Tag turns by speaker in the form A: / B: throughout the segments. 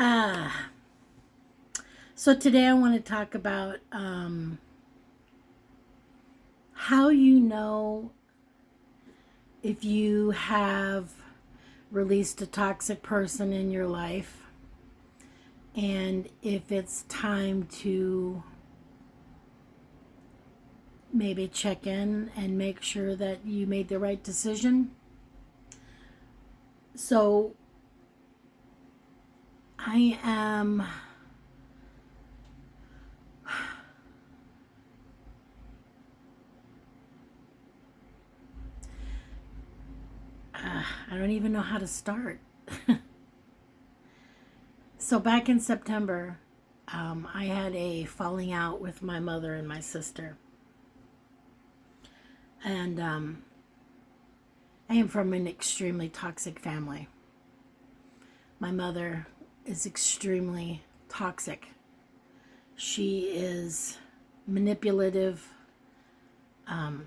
A: Ah, so today I want to talk about how you know if you have released a toxic person in your life and if it's time to maybe check in and make sure that you made the right decision. So I am I don't even know how to start. So back in September, I had a falling out with my mother and my sister. And I am from an extremely toxic family. My mother is extremely toxic. She is manipulative, um,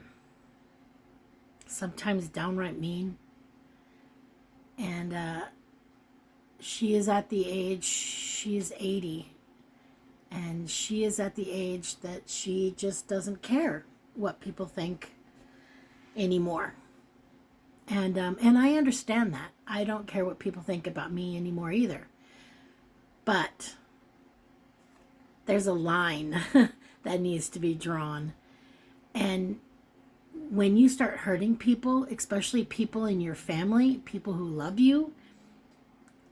A: sometimes downright mean. And she is at the age, she is 80. And she is at the age that she just doesn't care what people think anymore. And I understand that. I don't care what people think about me anymore either. But there's a line that needs to be drawn. And when you start hurting people, especially people in your family, people who love you,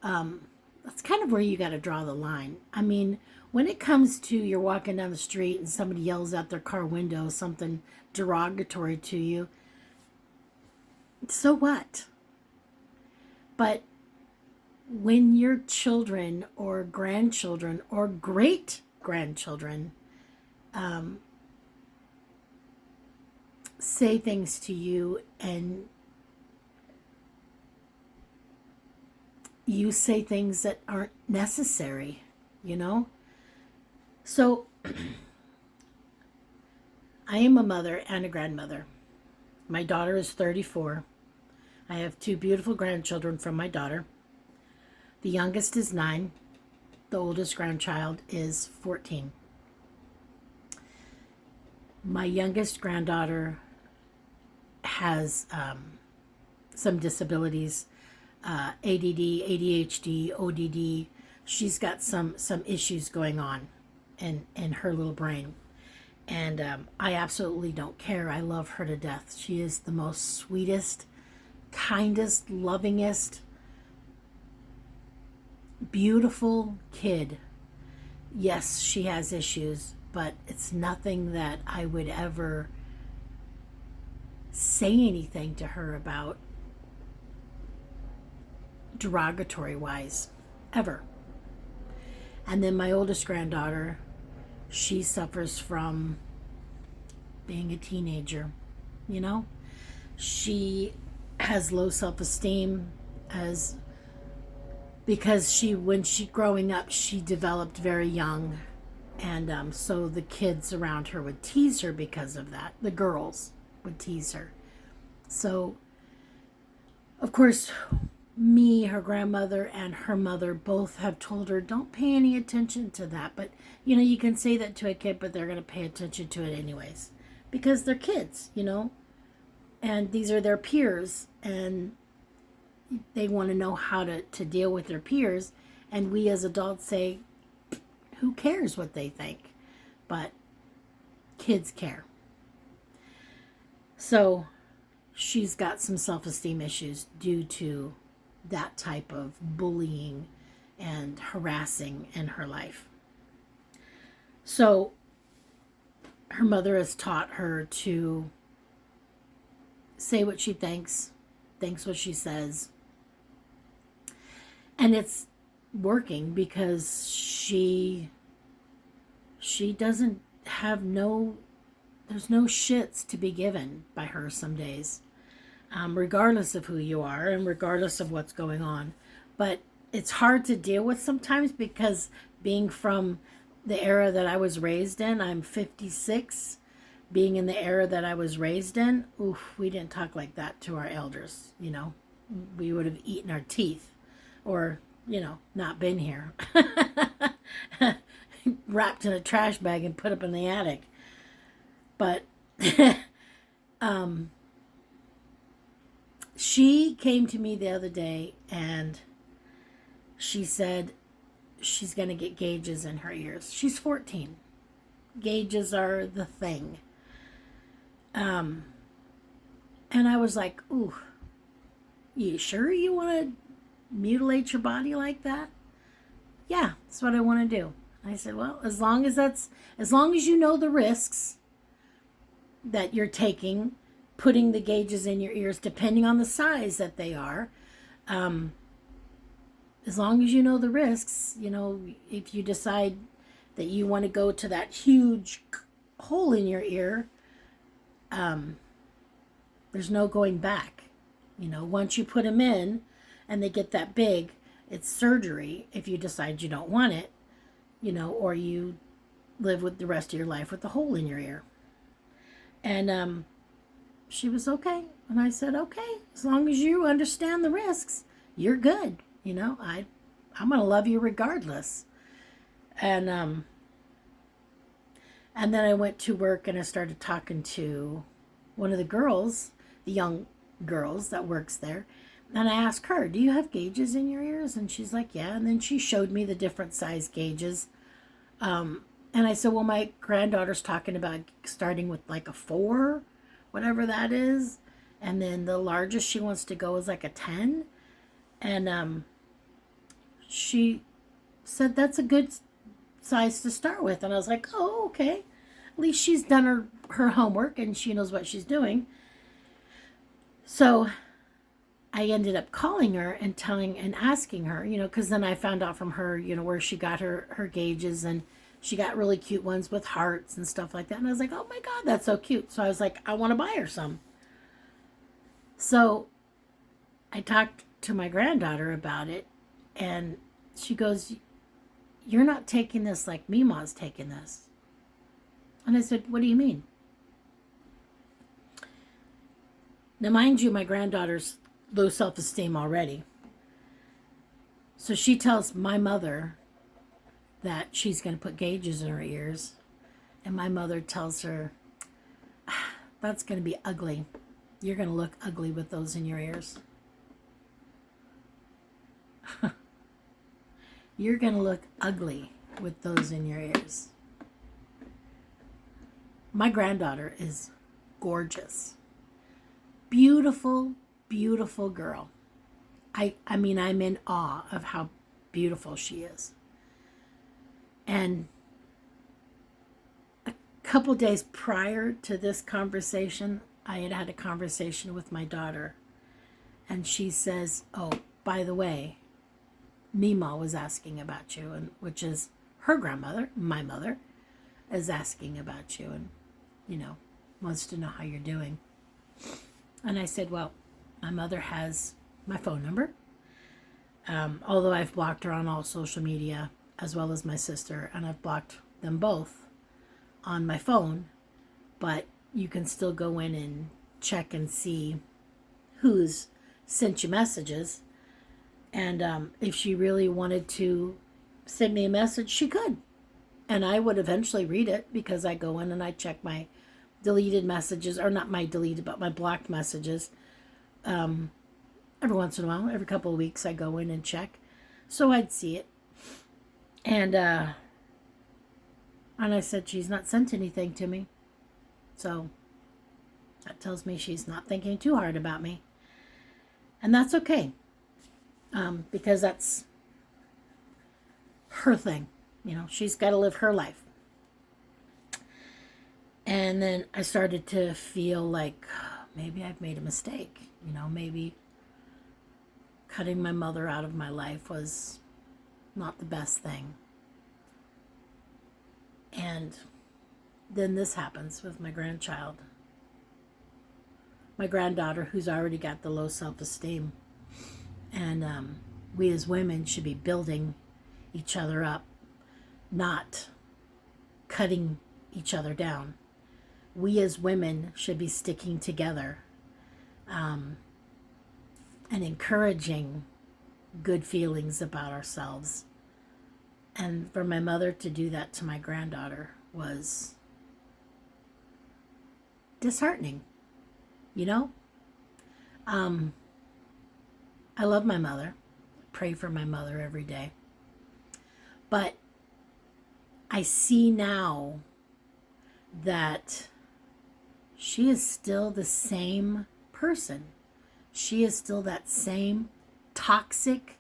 A: that's kind of where you got to draw the line. I mean, when it comes to you're walking down the street and somebody yells out their car window something derogatory to you, so what? But when your children or grandchildren or great grandchildren say things to you and you say things that aren't necessary, you know? So I am a mother and a grandmother. My daughter is 34. I have two beautiful grandchildren from my daughter. The youngest is 9. The oldest grandchild is 14. My youngest granddaughter has some disabilities, ADD, ADHD, ODD. She's got some issues going on in her little brain. And I absolutely don't care. I love her to death. She is the most sweetest, kindest, lovingest, beautiful kid. Yes, she has issues, but it's nothing that I would ever say anything to her about derogatory wise, ever. And then my oldest granddaughter, she suffers from being a teenager, you know? She has low self-esteem as because when she growing up, she developed very young, and so the kids around her would tease her because of that. The girls would tease her. So of course, me, her grandmother, and her mother both have told her, don't pay any attention to that. But, you know, you can say that to a kid, but they're going to pay attention to it anyways. Because they're kids, you know? And these are their peers. And they want to know how to deal with their peers. And we as adults say, who cares what they think? But kids care. So she's got some self-esteem issues due to that type of bullying and harassing in her life. So her mother has taught her to say what she thinks what she says. And it's working because she doesn't have there's no shits to be given by her some days, regardless of who you are and regardless of what's going on. But it's hard to deal with sometimes because being from the era that I was raised in, I'm 56. Being in the era that I was raised in, oof, we didn't talk like that to our elders, you know. we would have eaten our teeth or, not been here. Wrapped in a trash bag and put up in the attic. But she came to me the other day and she said she's going to get gauges in her ears. She's 14. Gauges are the thing. And I was like, ooh, you sure you want to mutilate your body like that? Yeah, that's what I want to do. I said, well, as long as you know the risks that you're taking, putting the gauges in your ears, depending on the size that they are, as long as you know the risks, if you decide that you want to go to that huge hole in your ear, there's no going back. Once you put them in and they get that big, it's surgery if you decide you don't want it, or you live with the rest of your life with the hole in your ear. And she was okay. And I said, okay, as long as you understand the risks, you're good. I'm going to love you regardless. And then I went to work and I started talking to one of the girls, the young girls that works there. And I asked her, do you have gauges in your ears? And she's like, yeah. And then she showed me the different size gauges. And I said, well, my granddaughter's talking about starting with like a 4, whatever that is. And then the largest she wants to go is like a 10. And she said that's a good size to start with. And I was like, oh, okay. At least she's done her homework and she knows what she's doing. So I ended up calling her and asking her, because then I found out from her, where she got her gauges, and she got really cute ones with hearts and stuff like that. And I was like, oh my God, that's so cute. So I was like, I want to buy her some. So I talked to my granddaughter about it, and she goes, you're not taking this like Mima's taking this. And I said, what do you mean? Now, mind you, my granddaughter's low self-esteem already. So she tells my mother that she's going to put gauges in her ears. And my mother tells her, that's going to be ugly. You're going to look ugly with those in your ears. You're going to look ugly with those in your ears. My granddaughter is gorgeous. Beautiful, beautiful girl. I mean, I'm in awe of how beautiful she is. And a couple days prior to this conversation, I had had a conversation with my daughter. And she says, oh, by the way, Mima was asking about you, and which is her grandmother, my mother, is asking about you and, wants to know how you're doing. And I said, well, my mother has my phone number, although I've blocked her on all social media, as well as my sister, and I've blocked them both on my phone, but you can still go in and check and see who's sent you messages. And if she really wanted to send me a message, she could. And I would eventually read it, because I go in and I check my deleted messages, or not my deleted, but my blocked messages. Every once in a while, every couple of weeks, I go in and check. So I'd see it. And I said, she's not sent anything to me. So that tells me she's not thinking too hard about me. And that's okay. Because that's her thing. She's got to live her life. And then I started to feel like maybe I've made a mistake. Maybe cutting my mother out of my life was not the best thing. And then this happens with my grandchild. My granddaughter, who's already got the low self-esteem. And we as women should be building each other up, not cutting each other down. We as women should be sticking together. and encouraging good feelings about ourselves. And for my mother to do that to my granddaughter was disheartening, you know? I love my mother. Pray for my mother every day. But I see now that she is still the same person. She is still that same toxic,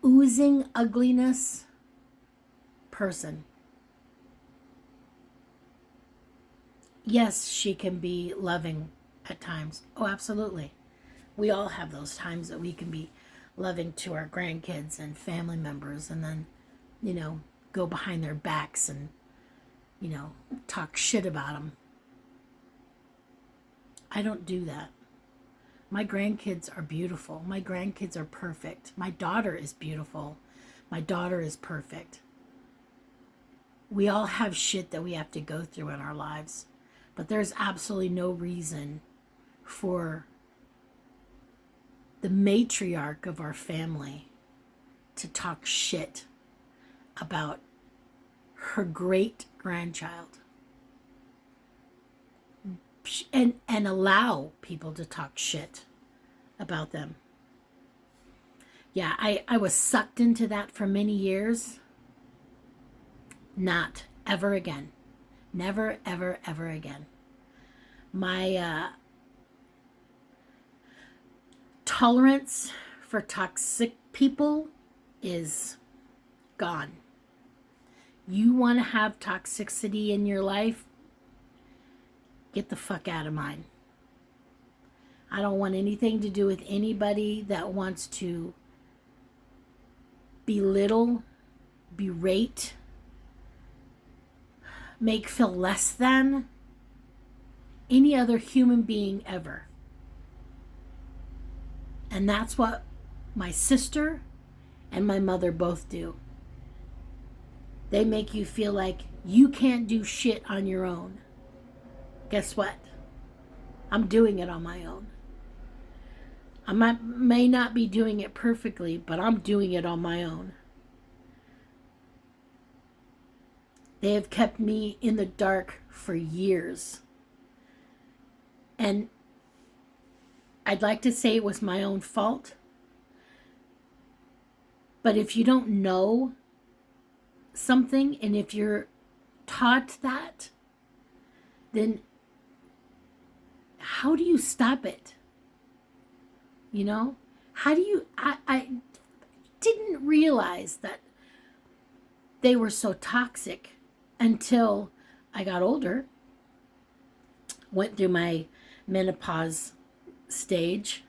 A: oozing ugliness person. Yes, she can be loving at times. Oh, absolutely. We all have those times that we can be loving to our grandkids and family members and then, go behind their backs and, talk shit about them. I don't do that. My grandkids are beautiful. My grandkids are perfect. My daughter is beautiful. My daughter is perfect. We all have shit that we have to go through in our lives. But there's absolutely no reason for the matriarch of our family to talk shit about her great grandchild and allow people to talk shit about them. Yeah, I was sucked into that for many years. Not ever again. Never, ever, ever again. My tolerance for toxic people is gone. You want to have toxicity in your life? Get the fuck out of mine. I don't want anything to do with anybody that wants to belittle, berate, make feel less than any other human being ever. And that's what my sister and my mother both do. They make you feel like you can't do shit on your own. Guess what? I'm doing it on my own. I may not be doing it perfectly, but I'm doing it on my own. They have kept me in the dark for years. And I'd like to say it was my own fault. But if you don't know something and if you're taught that, then how do you stop it? How do you... I didn't realize that they were so toxic until I got older, went through my menopause stage,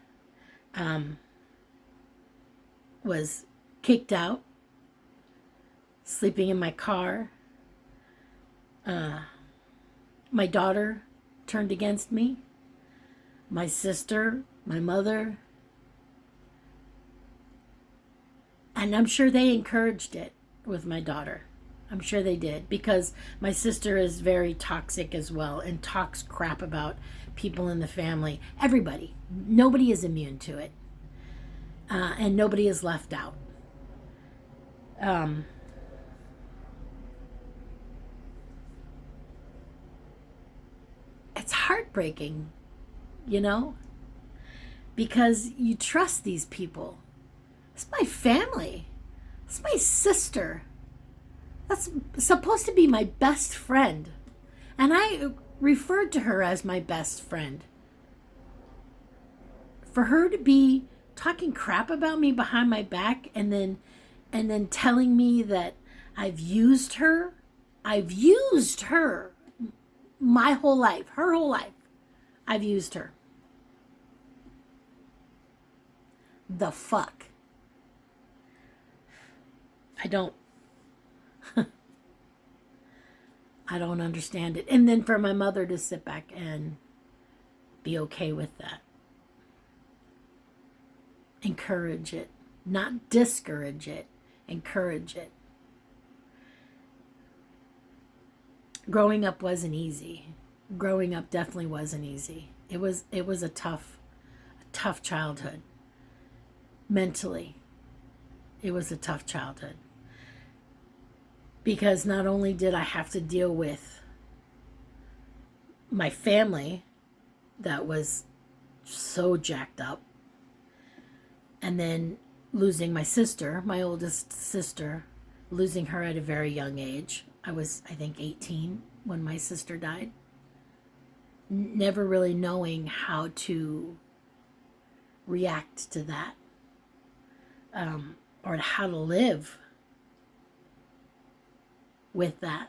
A: was kicked out, sleeping in my car. My daughter turned against me, my sister, my mother, and I'm sure they encouraged it with my daughter. I'm sure they did, because my sister is very toxic as well and talks crap about people in the family. Everybody. Nobody is immune to it. And nobody is left out. It's heartbreaking, because you trust these people. It's my family. It's my sister. That's supposed to be my best friend. And I referred to her as my best friend. For her to be talking crap about me behind my back and then telling me that I've used her my whole life, her whole life. I've used her. The fuck? I don't understand it. And then for my mother to sit back and be okay with that. Encourage it. Not discourage it. Encourage it. Growing up wasn't easy. Growing up definitely wasn't easy. It was a tough tough childhood. Mentally, it was a tough childhood. Because not only did I have to deal with my family that was so jacked up, and then losing my sister, my oldest sister, losing her at a very young age. I was, I think, 18 when my sister died. Never really knowing how to react to that, or how to live with that.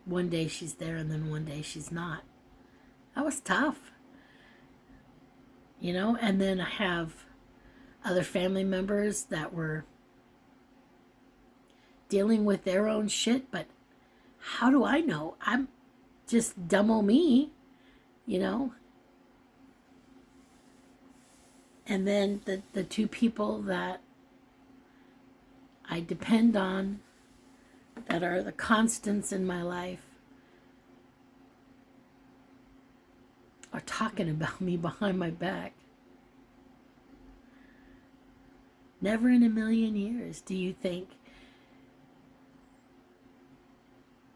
A: One day she's there and then one day she's not. That was tough. You know, and then I have other family members that were dealing with their own shit, but how do I know? I'm just dumb old me, you know? And then the two people that I depend on, that are the constants in my life, are talking about me behind my back. Never in a million years do you think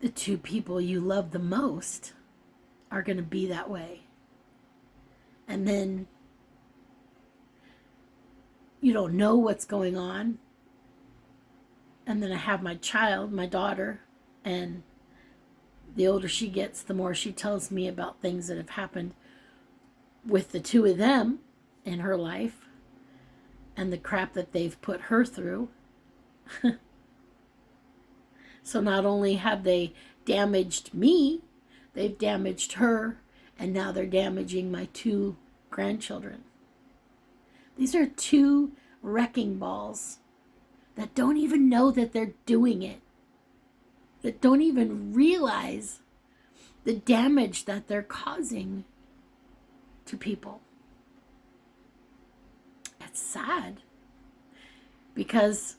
A: the two people you love the most are going to be that way. And then you don't know what's going on. And then I have my child, my daughter, and the older she gets, the more she tells me about things that have happened with the two of them in her life and the crap that they've put her through. So not only have they damaged me, they've damaged her, and now they're damaging my two grandchildren. These are two wrecking balls that don't even know that they're doing it, that don't even realize the damage that they're causing to people. It's sad, because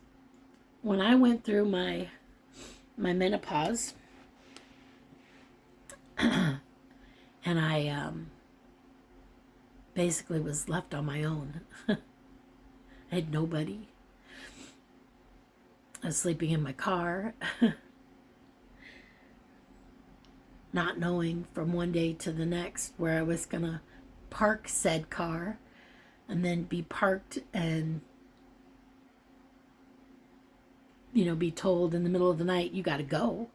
A: when I went through my menopause, and I basically was left on my own. I had nobody. I was sleeping in my car, not knowing from one day to the next where I was going to park said car, and then be parked and, you know, be told in the middle of the night, you got to go.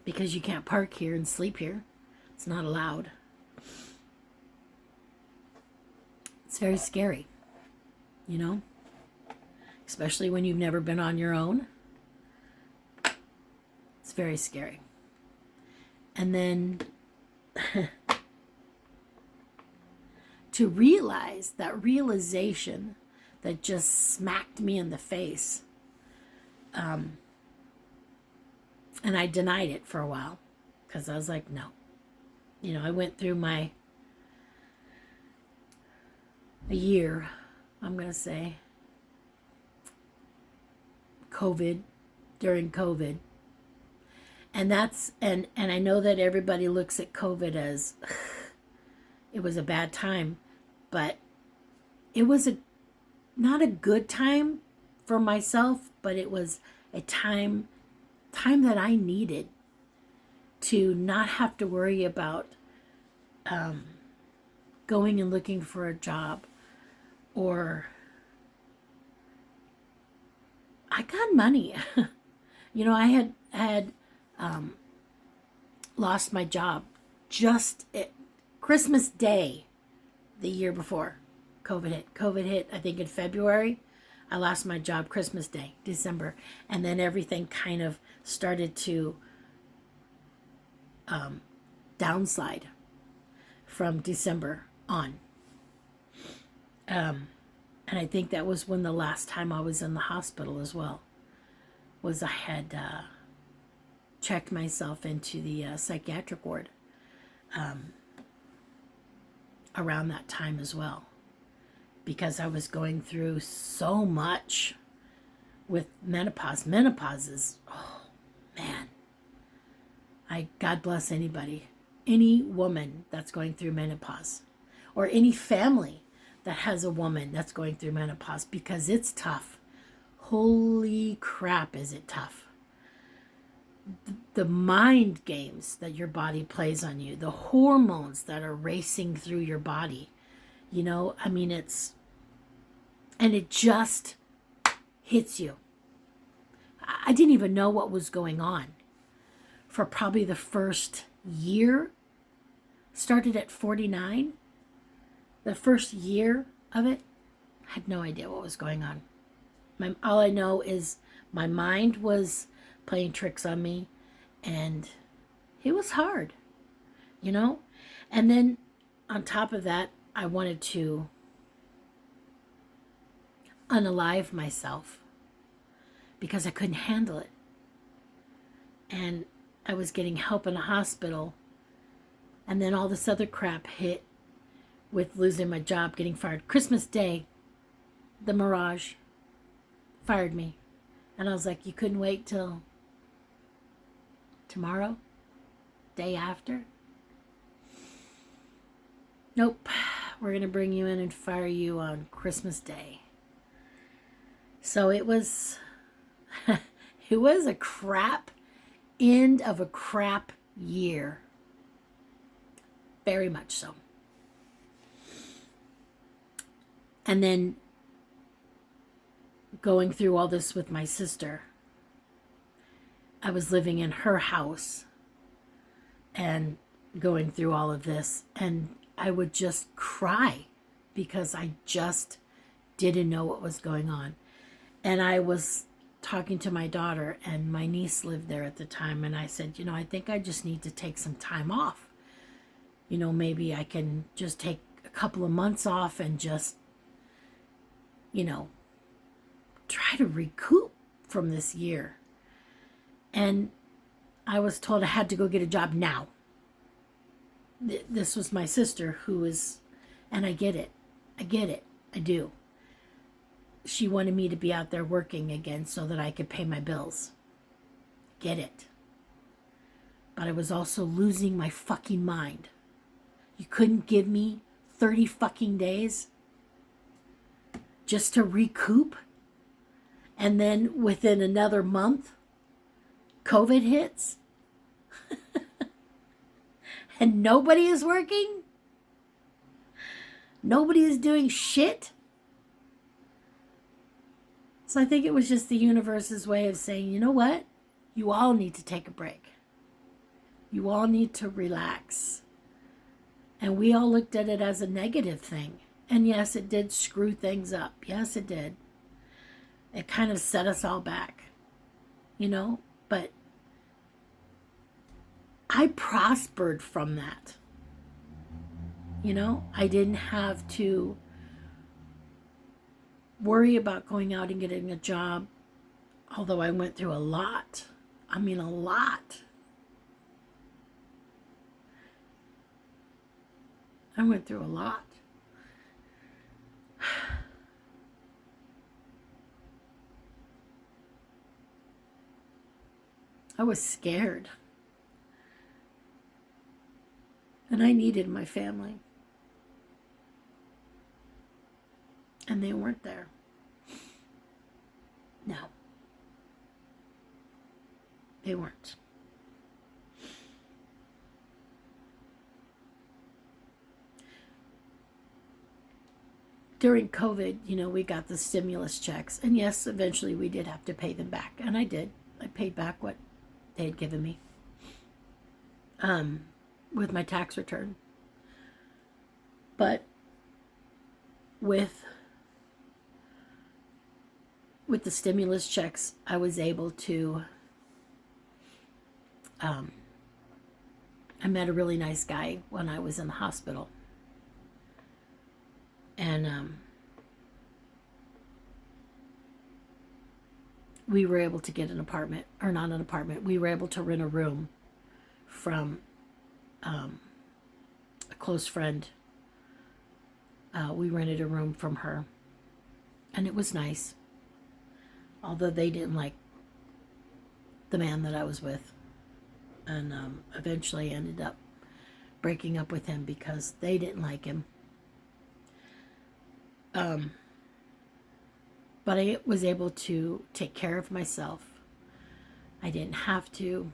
A: Because you can't park here and sleep here. It's not allowed. It's very scary, you know? Especially when you've never been on your own. It's very scary. And then to realize that realization that just smacked me in the face. And I denied it for a while because I was like, no. You know, I went through a year, I'm going to say, during COVID. And and I know that everybody looks at COVID as it was a bad time, but it was not a good time for myself, but it was a time that I needed to not have to worry about going and looking for a job, or I got money. You know, I had lost my job just at Christmas Day the year before COVID hit. COVID hit, I think, in February. I lost my job Christmas Day, December. And then everything kind of started to downslide from December on. And I think that was when the last time I was in the hospital as well, was I had checked myself into the psychiatric ward around that time as well, because I was going through so much with menopause. Menopause is, oh man, God bless any woman that's going through menopause, or any family that has a woman that's going through menopause, because it's tough. Holy crap, is it tough. The mind games that your body plays on you, the hormones that are racing through your body, I mean, and it just hits you. I didn't even know what was going on for probably the first year. Started at 49. The first year of it, I had no idea what was going on. All I know is my mind was playing tricks on me, and it was hard, And then on top of that, I wanted to unalive myself because I couldn't handle it. And I was getting help in a hospital, and then all this other crap hit with losing my job, getting fired. Christmas Day, the Mirage fired me. And I was like, you couldn't wait till tomorrow? Day after? Nope. We're going to bring you in and fire you on Christmas Day. So it was a crap end of a crap year. Very much so. And then going through all this with my sister, I was living in her house and going through all of this, and I would just cry because I just didn't know what was going on. And I was talking to my daughter, and my niece lived there at the time, and I said, I think I just need to take some time off. Maybe I can just take a couple of months off and just, try to recoup from this year. And I was told I had to go get a job now. This was my sister who was, and I get it. I do. She wanted me to be out there working again so that I could pay my bills. Get it. But I was also losing my fucking mind. You couldn't give me 30 fucking days just to recoup? And then within another month, COVID hits? And nobody is working? Nobody is doing shit? So I think it was just the universe's way of saying, you know what? You all need to take a break. You all need to relax. And we all looked at it as a negative thing. And yes, it did screw things up. Yes, it did. It kind of set us all back, but I prospered from that. I didn't have to worry about going out and getting a job, although I went through a lot. I mean, a lot. I went through a lot. I was scared. And I needed my family. And they weren't there. No. They weren't. During COVID, we got the stimulus checks. And yes, eventually we did have to pay them back. And I did. I paid back what they had given me with my tax return. But with the stimulus checks, I was able to I met a really nice guy when I was in the hospital. And we were able to get an apartment, or not an apartment, we were able to rent a room from a close friend. We rented a room from her, and it was nice, although they didn't like the man that I was with. And eventually ended up breaking up with him because they didn't like him. But I was able to take care of myself. I didn't have to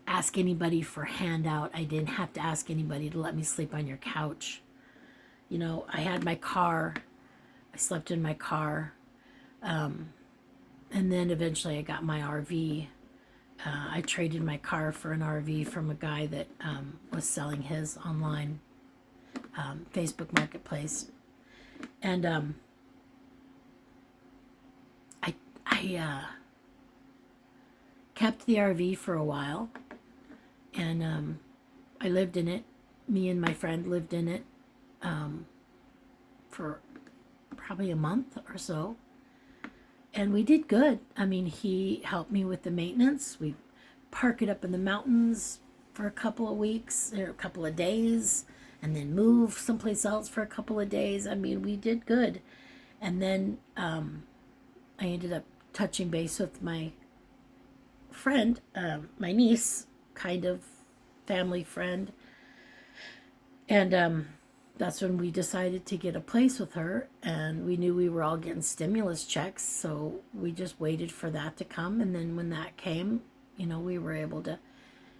A: ask anybody for a handout. I didn't have to ask anybody to let me sleep on your couch. You know, I had my car. I slept in my car. And then eventually I got my RV. I traded my car for an RV from a guy that was selling his online, Facebook Marketplace. And I kept the RV for a while, and I lived in it. Me and my friend lived in it for probably a month or so. And we did good. I mean, he helped me with the maintenance. We park it up in the mountains for a couple of weeks or a couple of days, and then move someplace else for a couple of days. I mean, we did good. And then I ended up touching base with my friend, my niece, kind of family friend. And that's when we decided to get a place with her, and we knew we were all getting stimulus checks, so we just waited for that to come. And then when that came, you know, we were able to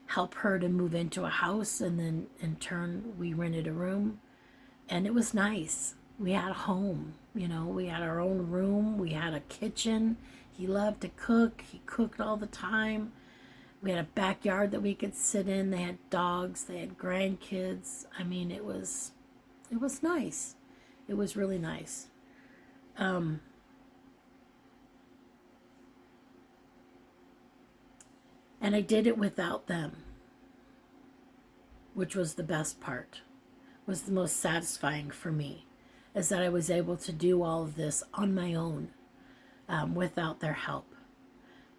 A: help her to move into a house, and then in turn we rented a room, and it was nice. We had a home, you know, we had our own room, we had a kitchen. He loved to cook. He cooked all the time. We had a backyard that we could sit in. They had dogs, they had grandkids. I mean, it was nice. It was really nice. And I did it without them, which was the best part, was the most satisfying for me, is that I was able to do all of this on my own, without their help,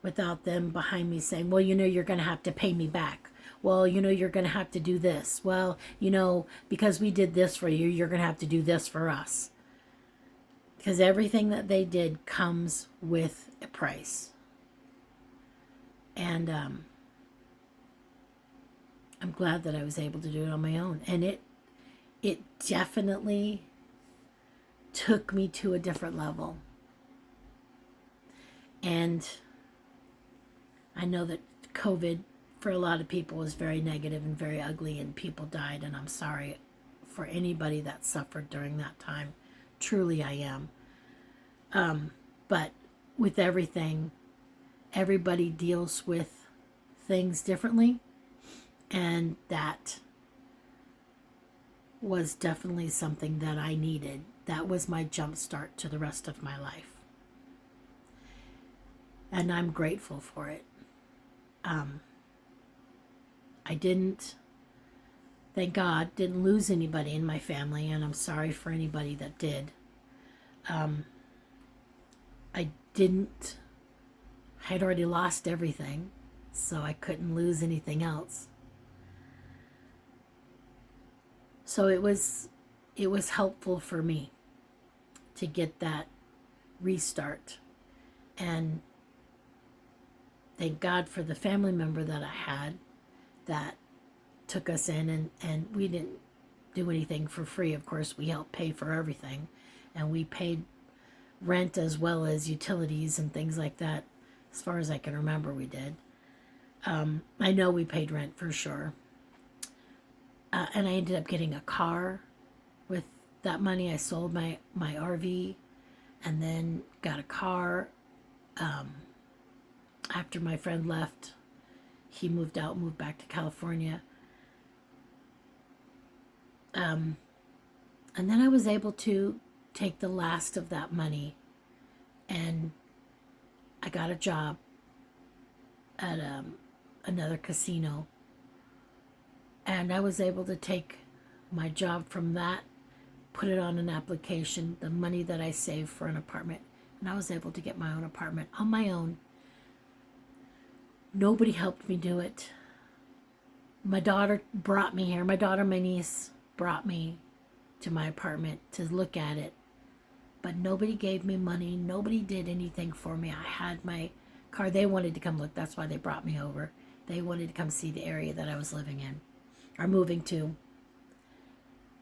A: without them behind me saying, well, you know, you're going to have to pay me back. Well, you know, you're going to have to do this. Well, you know, because we did this for you, you're going to have to do this for us. Because everything that they did comes with a price. And I'm glad that I was able to do it on my own. And it definitely took me to a different level. And I know that COVID for a lot of people was very negative and very ugly, and people died, and I'm sorry for anybody that suffered during that time. Truly I am. But with everything, everybody deals with things differently, and that was definitely something that I needed. That was my jump start to the rest of my life. And I'm grateful for it. I didn't, thank God, didn't lose anybody in my family, and I'm sorry for anybody that did. I had already lost everything, so I couldn't lose anything else. So it was helpful for me to get that restart. And thank God for the family member that I had that took us in, and we didn't do anything for free. Of course, we helped pay for everything, and we paid rent as well as utilities and things like that. As far as I can remember, we did. I know we paid rent for sure. And I ended up getting a car with that money. I sold my RV and then got a car. After my friend left, he moved back to California. And then I was able to take the last of that money, and I got a job at another casino. And I was able to take my job from that, put it on an application, the money that I saved for an apartment, and I was able to get my own apartment on my own. Nobody helped me do it. My daughter brought me here. My niece brought me to my apartment to look at it. But nobody gave me money. Nobody did anything for me. I had my car. They wanted to come look. That's why they brought me over. They wanted to come see the area that I was living in or moving to.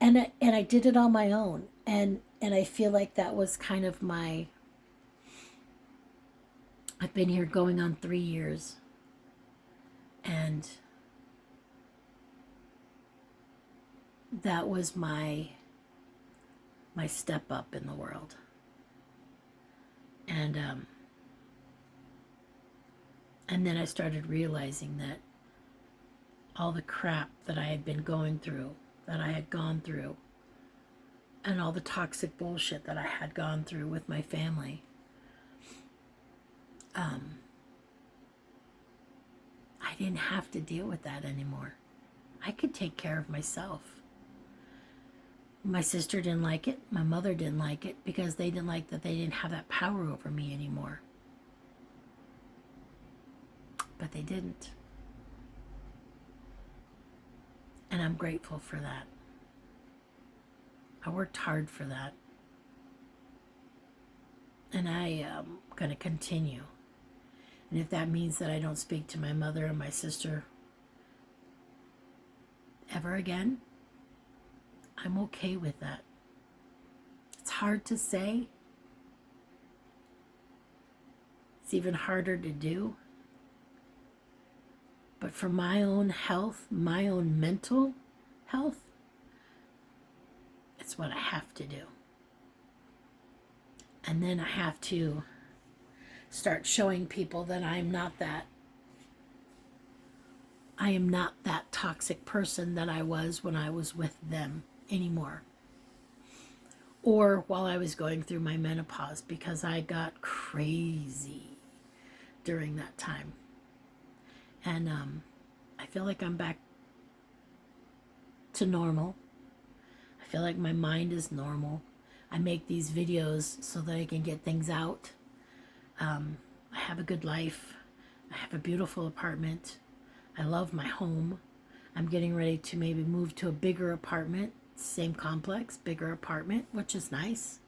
A: And I did it on my own. And I feel like that was kind of my, I've been here going on 3 years. And that was my step up in the world. And then I started realizing that all the crap that I had been going through, that I had gone through, and all the toxic bullshit that I had gone through with my family, I didn't have to deal with that anymore. I could take care of myself. My sister didn't like it. My mother didn't like it because they didn't like that they didn't have that power over me anymore. But they didn't. And I'm grateful for that. I worked hard for that. And I am going to continue. And if that means that I don't speak to my mother and my sister ever again, I'm okay with that. It's hard to say. It's even harder to do. But for my own health, my own mental health, it's what I have to do. And then I have to start showing people that I am not that toxic person that I was when I was with them anymore. Or while I was going through my menopause, because I got crazy during that time. And I feel like I'm back to normal. I feel like my mind is normal. I make these videos so that I can get things out. I have a good life. I have a beautiful apartment. I love my home. I'm getting ready to maybe move to a bigger apartment, same complex, bigger apartment, which is nice.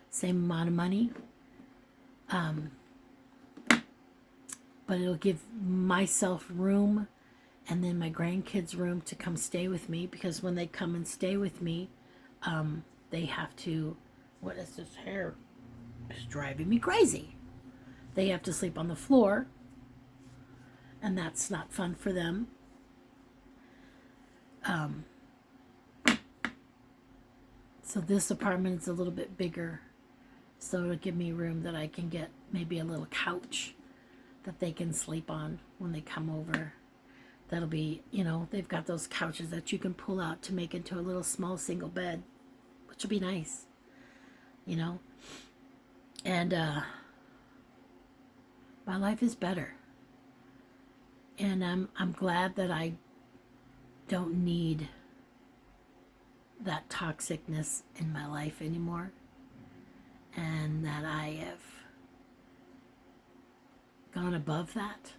A: Same amount of money. But it'll give myself room and then my grandkids room to come stay with me, because when they come and stay with me, they have to, what is this hair? It's driving me crazy. They have to sleep on the floor, and that's not fun for them. So this apartment is a little bit bigger, so it'll give me room that I can get maybe a little couch that they can sleep on when they come over. That'll be, they've got those couches that you can pull out to make into a little small single bed, which will be nice, and my life is better. And I'm glad that I don't need that toxicness in my life anymore, and that I have gone above that,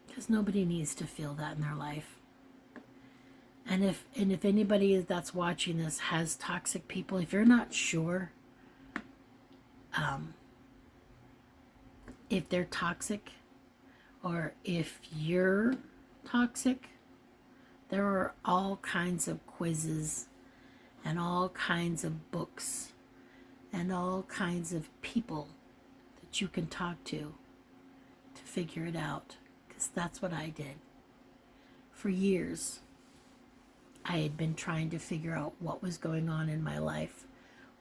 A: because nobody needs to feel that in their life. And if anybody that's watching this has toxic people, if you're not sure if they're toxic or if you're toxic, there are all kinds of quizzes and all kinds of books and all kinds of people that you can talk to figure it out, because that's what I did. For years, I had been trying to figure out what was going on in my life,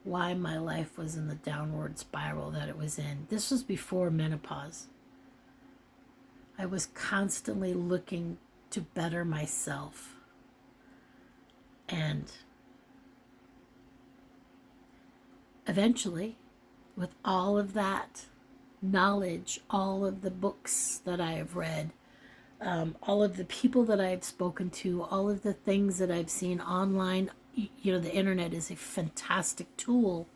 A: why my life was in the downward spiral that it was in. This was before menopause. I was constantly looking to better myself. And eventually, with all of that knowledge, all of the books that I have read, all of the people that I've spoken to, all of the things that I've seen online, the internet is a fantastic tool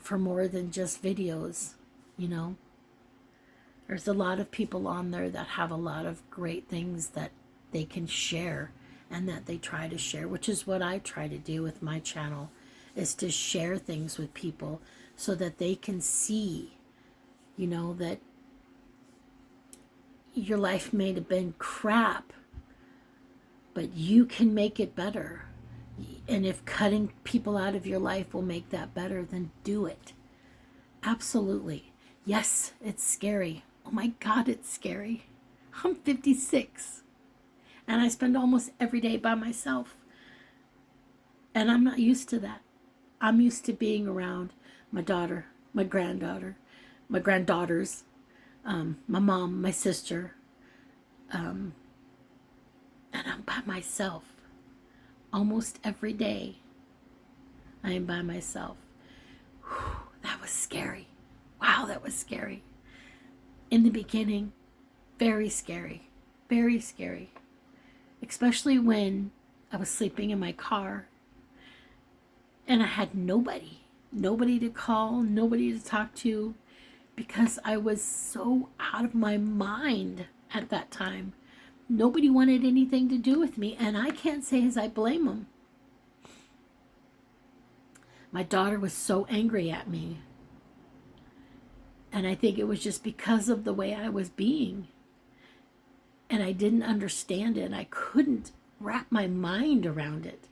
A: for more than just videos, There's a lot of people on there that have a lot of great things that they can share and that they try to share, which is what I try to do with my channel, is to share things with people so that they can see, that your life may have been crap, but you can make it better. And if cutting people out of your life will make that better, then do it. Absolutely. Yes, it's scary. Oh my God, it's scary. I'm 56 and I spend almost every day by myself. And I'm not used to that. I'm used to being around my daughter, my granddaughter, my granddaughters, my mom, my sister, and I'm by myself. Almost every day, I am by myself. Whew, that was scary. Wow, that was scary. In the beginning, very scary. Very scary. Especially when I was sleeping in my car and I had nobody to call, nobody to talk to, because I was so out of my mind at that time. Nobody wanted anything to do with me, and I can't say as I blame them. My daughter was so angry at me, and I think it was just because of the way I was being, and I didn't understand it, and I couldn't wrap my mind around it,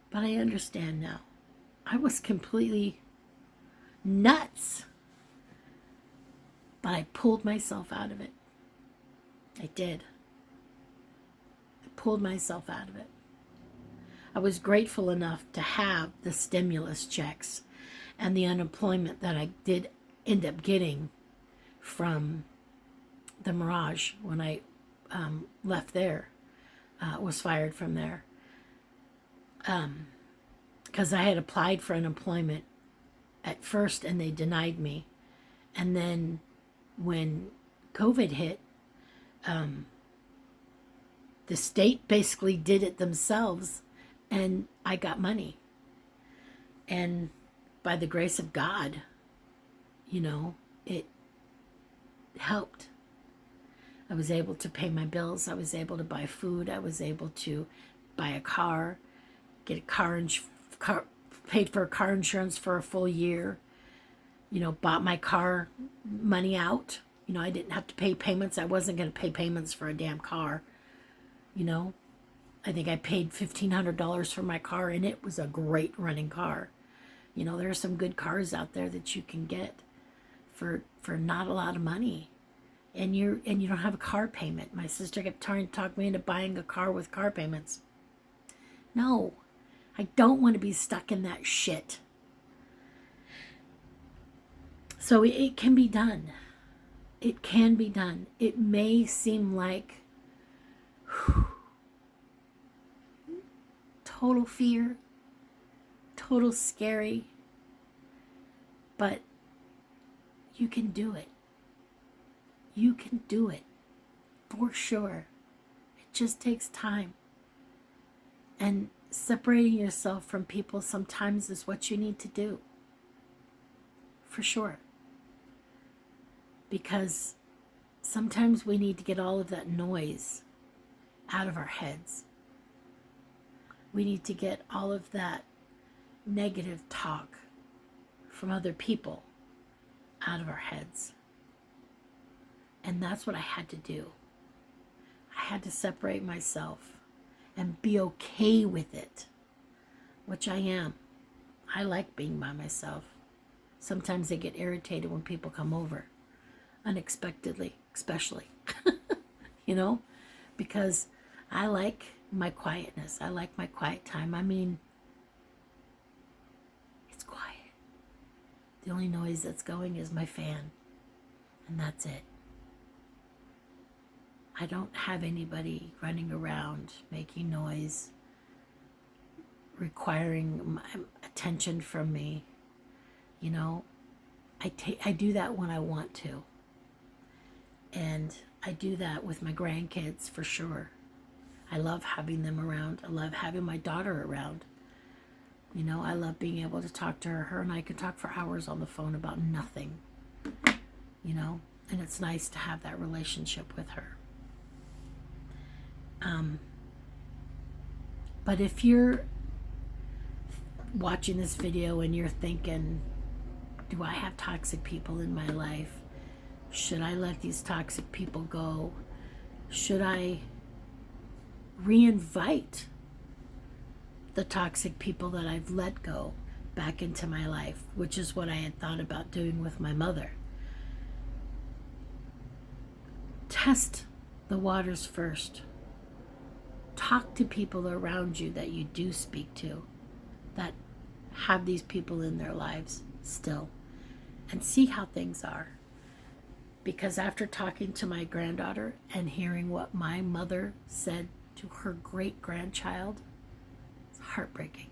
A: but I understand now. I was completely nuts, but I pulled myself out of it. I did. Pulled myself out of it. I was grateful enough to have the stimulus checks and the unemployment that I did end up getting from the Mirage when I left there, was fired from there. Because I had applied for unemployment at first and they denied me. And then when COVID hit, the state basically did it themselves, and I got money. And by the grace of God, it helped. I was able to pay my bills. I was able to buy food. I was able to buy a car, get a paid for a car insurance for a full year. Bought my car money out. I didn't have to pay payments. I wasn't going to pay payments for a damn car. I think I paid $1,500 for my car, and it was a great running car. There are some good cars out there that you can get for not a lot of money, and you don't have a car payment. My sister kept trying to talk me into buying a car with car payments. No, I don't want to be stuck in that shit. So it can be done. It can be done. It may seem like total fear, total scary, but you can do it. You can do it, for sure. It just takes time. And separating yourself from people sometimes is what you need to do, for sure. Because sometimes we need to get all of that noise out of our heads. We need to get all of that negative talk from other people out of our heads. And that's what I had to do. I had to separate myself and be okay with it, which I am. I like being by myself. Sometimes I get irritated when people come over, unexpectedly, especially, because I like my quietness. I like my quiet time. I mean, it's quiet. The only noise that's going is my fan, and that's it. I don't have anybody running around making noise, requiring my attention from me. I do that when I want to. And I do that with my grandkids for sure. I love having them around. I love having my daughter around. I love being able to talk to her. Her and I can talk for hours on the phone about nothing. And it's nice to have that relationship with her. But if you're watching this video and you're thinking, Do I have toxic people in my life? Should I let these toxic people go? Should I reinvite the toxic people that I've let go back into my life, which is what I had thought about doing with my mother? Test the waters first. Talk to people around you that you do speak to, that have these people in their lives still, and see how things are. Because after talking to my granddaughter and hearing what my mother said to her great-grandchild, it's heartbreaking.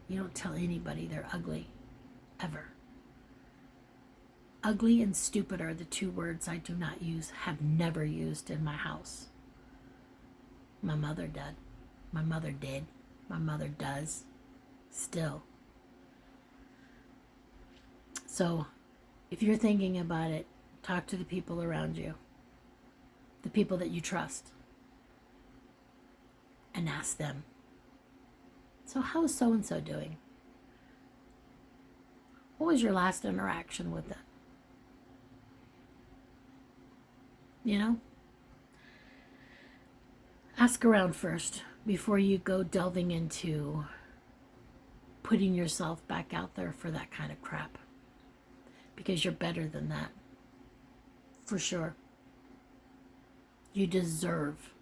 A: You don't tell anybody they're ugly, ever. Ugly and stupid are the two words I do not use, have never used in my house. My mother did. My mother did. My mother does. Still. So, if you're thinking about it, talk to the people around you. The people that you trust. And ask them, so how is so-and-so doing? What was your last interaction with them? You know? Ask around first before you go delving into putting yourself back out there for that kind of crap. Because you're better than that. For sure. You deserve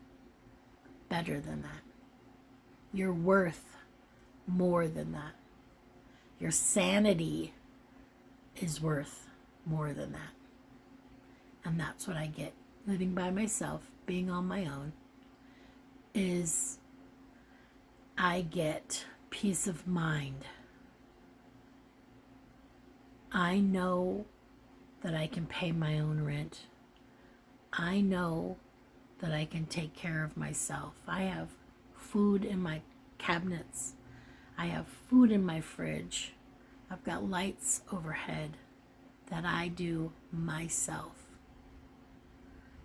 A: better than that. You're worth more than that. Your sanity is worth more than that. And that's what I get living by myself, being on my own, is I get peace of mind. I know that I can pay my own rent. I know that I can take care of myself. I have food in my cabinets. I have food in my fridge. I've got lights overhead that I do myself.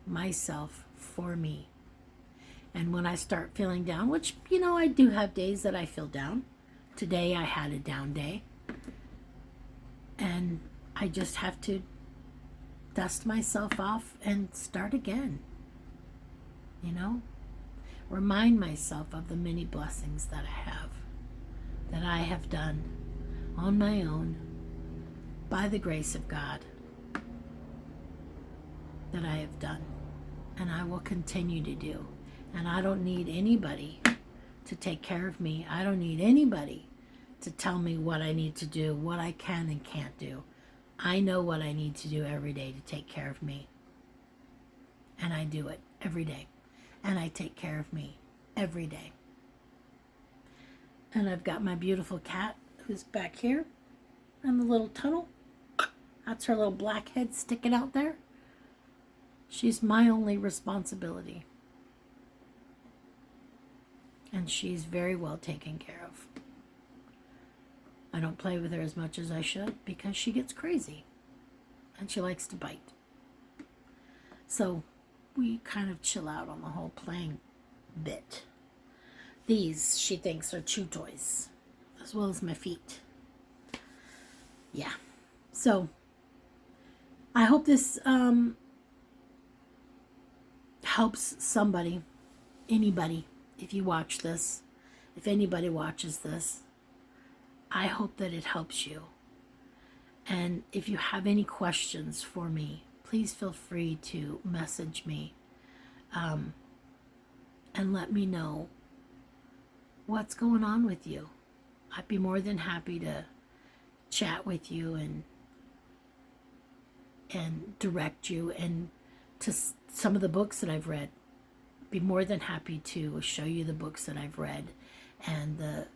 A: Myself for me. And when I start feeling down, which, I do have days that I feel down. Today I had a down day. And I just have to dust myself off and start again. Remind myself of the many blessings that I have done on my own by the grace of God, that I have done and I will continue to do. And I don't need anybody to take care of me. I don't need anybody to tell me what I need to do, what I can and can't do. I know what I need to do every day to take care of me. And I do it every day. And I take care of me every day. And I've got my beautiful cat who's back here in the little tunnel. That's her little black head sticking out there. She's my only responsibility. And she's very well taken care of. I don't play with her as much as I should because she gets crazy. And she likes to bite. So we kind of chill out on the whole playing bit. These, she thinks, are chew toys, as well as my feet. Yeah. So I hope this helps somebody, anybody, if you watch this, if anybody watches this. I hope that it helps you. And if you have any questions for me, please feel free to message me and let me know what's going on with you. I'd be more than happy to chat with you and direct you and to some of the books that I've read. Be more than happy to show you the books that I've read and the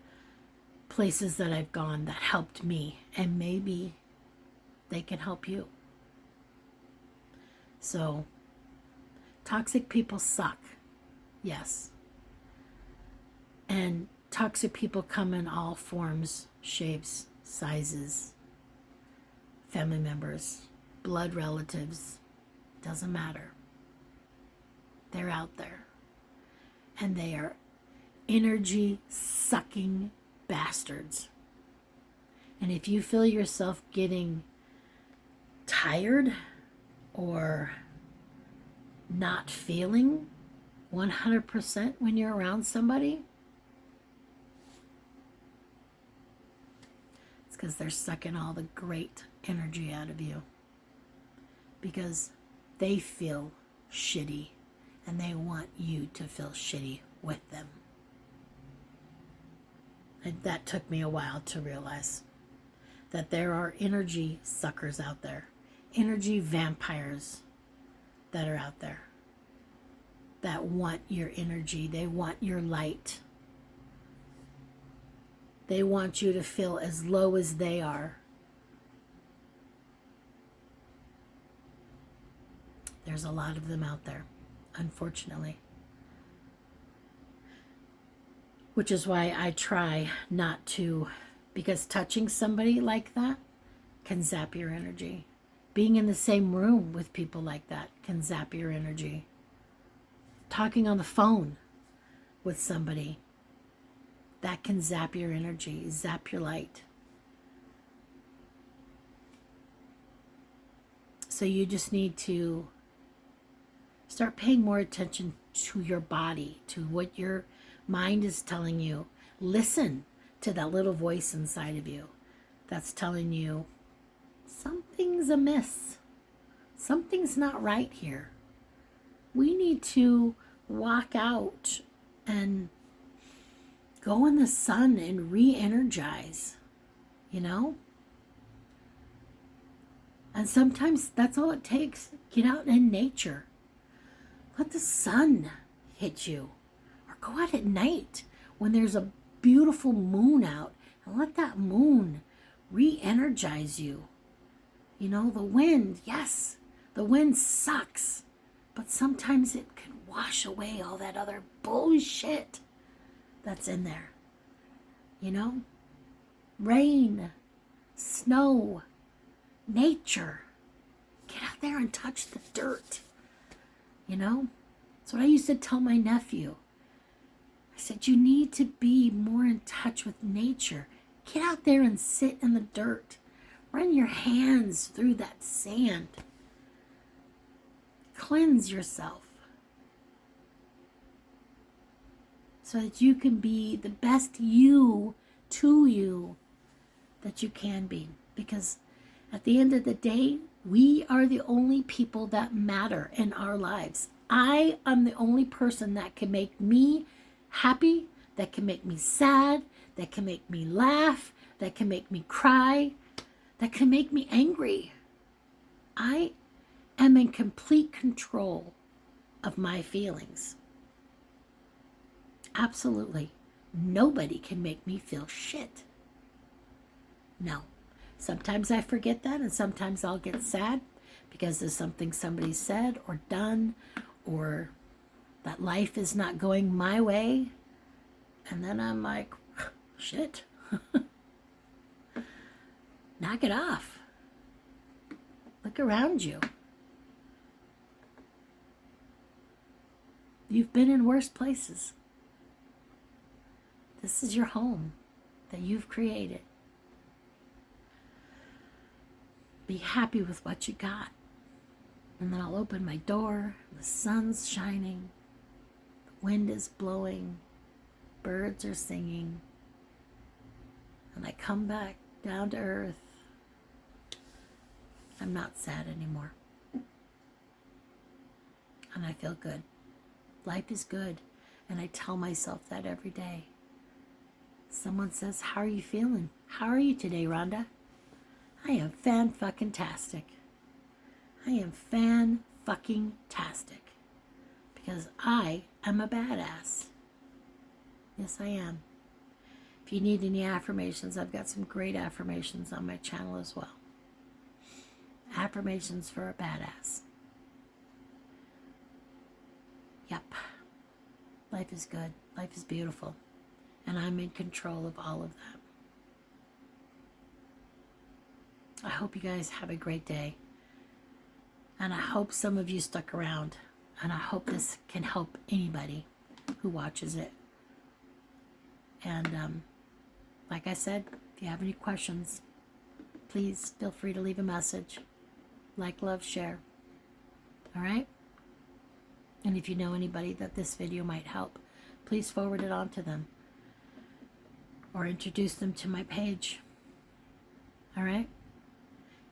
A: places that I've gone that helped me, and maybe they can help you. So, toxic people suck. Yes. And toxic people come in all forms, shapes, sizes, family members, blood relatives, doesn't matter. They're out there. And they are energy sucking bastards. And if you feel yourself getting tired or not feeling 100% when you're around somebody, it's because they're sucking all the great energy out of you. Because they feel shitty and they want you to feel shitty with them. And that took me a while to realize that there are energy suckers out there, energy vampires that are out there that want your energy. They want your light. They want you to feel as low as they are. There's a lot of them out there, unfortunately. Which is why I try not to, because touching somebody like that can zap your energy. Being in the same room with people like that can zap your energy. Talking on the phone with somebody, that can zap your energy, zap your light. So you just need to start paying more attention to your body, to what your mind is telling you. Listen to that little voice inside of you that's telling you something's amiss. Something's not right here. We need to walk out and go in the sun and re-energize, you know? And sometimes that's all it takes. Get out in nature. Let the sun hit you. Or go out at night when there's a beautiful moon out and let that moon re-energize you. You know, the wind, yes, the wind sucks, but sometimes it can wash away all that other bullshit that's in there. You know? Rain, snow, nature. Get out there and touch the dirt. You know? That's what I used to tell my nephew. I said, you need to be more in touch with nature. Get out there and sit in the dirt. Run your hands through that sand. Cleanse yourself. So that you can be the best you to you that you can be. Because at the end of the day, we are the only people that matter in our lives. I am the only person that can make me happy, that can make me sad, that can make me laugh, that can make me cry, that can make me angry. I am in complete control of my feelings. Absolutely. Nobody can make me feel shit. No. Sometimes I forget that, and sometimes I'll get sad because there's something somebody said or done, or that life is not going my way. And then I'm like, shit. Knock it off. Look around you. You've been in worse places. This is your home that you've created. Be happy with what you got. And then I'll open my door. The sun's shining. The wind is blowing. Birds are singing. And I come back down to earth. I'm not sad anymore. And I feel good. Life is good. And I tell myself that every day. Someone says, how are you feeling? How are you today, Rhonda? I am fan-fucking-tastic. I am fan-fucking-tastic. Because I am a badass. Yes, I am. If you need any affirmations, I've got some great affirmations on my channel as well. Affirmations for a badass. Yep. Life is good. Life is beautiful. And I'm in control of all of that. I hope you guys have a great day. And I hope some of you stuck around. And I hope this can help anybody who watches it. And like I said, if you have any questions, please feel free to leave a message. Like, love, share. All right? And if you know anybody that this video might help, please forward it on to them. Or introduce them to my page. All right?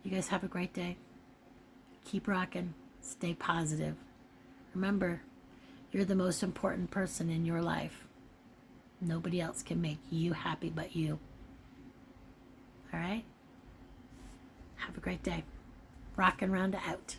A: You guys have a great day. Keep rocking. Stay positive. Remember, you're the most important person in your life. Nobody else can make you happy but you. All right? Have a great day. Rockin' Rhonda out.